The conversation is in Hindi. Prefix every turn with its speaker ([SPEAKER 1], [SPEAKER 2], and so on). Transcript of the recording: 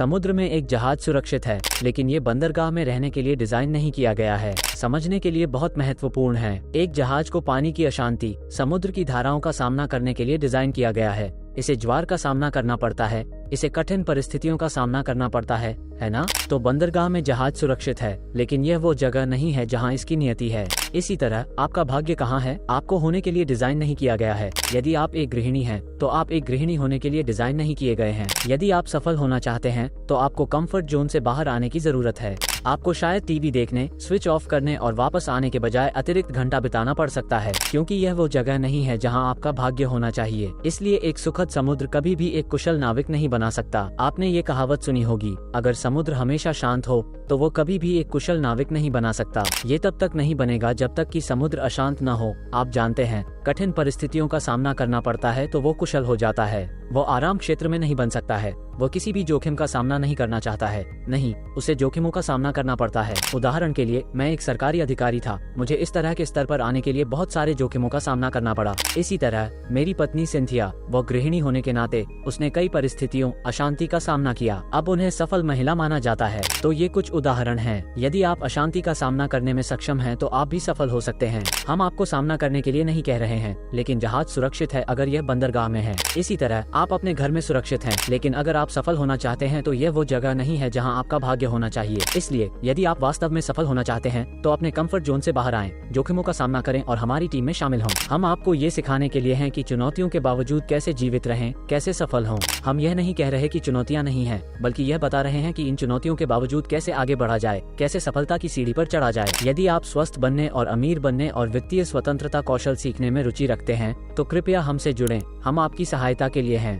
[SPEAKER 1] समुद्र में एक जहाज सुरक्षित है, लेकिन ये बंदरगाह में रहने के लिए डिजाइन नहीं किया गया है। समझने के लिए बहुत महत्वपूर्ण है। एक जहाज को पानी की अशांति, समुद्र की धाराओं का सामना करने के लिए डिजाइन किया गया है। इसे ज्वार का सामना करना पड़ता है, इसे कठिन परिस्थितियों का सामना करना पड़ता है ना? तो बंदरगाह में जहाज सुरक्षित है, लेकिन यह वो जगह नहीं है जहां इसकी नियति है। इसी तरह आपका भाग्य कहाँ है? आपको होने के लिए डिजाइन नहीं किया गया है। यदि आप एक गृहिणी हैं, तो आप एक गृहिणी होने के लिए डिजाइन नहीं किए गए हैं। यदि आप सफल होना चाहते हैं, तो आपको कंफर्ट जोन से बाहर आने की जरूरत है। आपको शायद टीवी देखने, स्विच ऑफ करने और वापस आने के बजाय अतिरिक्त घंटा बिताना पड़ सकता है, क्योंकि यह वो जगह नहीं है जहां आपका भाग्य होना चाहिए। इसलिए एक सुखद समुद्र कभी भी एक कुशल नाविक नहीं बना सकता। आपने ये कहावत सुनी होगी, अगर समुद्र हमेशा शांत हो तो वो कभी भी एक कुशल नाविक नहीं बना सकता। ये तब तक नहीं बनेगा जब तक कि समुद्र अशांत न हो। आप जानते हैं, कठिन परिस्थितियों का सामना करना पड़ता है तो वो कुशल हो जाता है। वो आराम क्षेत्र में नहीं बन सकता है। वो किसी भी जोखिम का सामना नहीं करना चाहता है। नहीं, उसे जोखिमों का सामना करना पड़ता है। उदाहरण के लिए, मैं एक सरकारी अधिकारी था। मुझे इस तरह के स्तर पर आने के लिए बहुत सारे जोखिमों का सामना करना पड़ा। इसी तरह मेरी पत्नी सिंथिया, वो गृहिणी होने के नाते उसने कई परिस्थितियों, अशांति का सामना किया। अब उन्हें सफल महिला माना जाता है। तो ये कुछ उदाहरण हैं। यदि आप अशांति का सामना करने में सक्षम हैं, तो आप भी सफल हो सकते हैं। हम आपको सामना करने के लिए नहीं कह रहे हैं, लेकिन जहाज सुरक्षित है अगर यह बंदरगाह में है। इसी तरह आप अपने घर में सुरक्षित हैं, लेकिन अगर आप सफल होना चाहते हैं तो यह वो जगह नहीं है जहां आपका भाग्य होना चाहिए। इसलिए यदि आप वास्तव में सफल होना चाहते हैं, तो अपने कंफर्ट जोन से बाहर आएं, जोखिमों का सामना करें और हमारी टीम में शामिल हों। हम आपको ये सिखाने के लिए हैं कि चुनौतियों के बावजूद कैसे जीवित रहें, कैसे सफल हों। हम यह नहीं कह रहे कि चुनौतियां नहीं हैं, बल्कि यह बता रहे हैं कि इन चुनौतियों के बावजूद कैसे आगे बढ़ा जाए, कैसे सफलता की सीढ़ी पर चढ़ा जाए। यदि आप स्वस्थ बनने और अमीर बनने और वित्तीय स्वतंत्रता कौशल सीखने में रुचि रखते हैं, तो कृपया हमसे जुड़ें। हम आपकी सहायता के लिए हैं।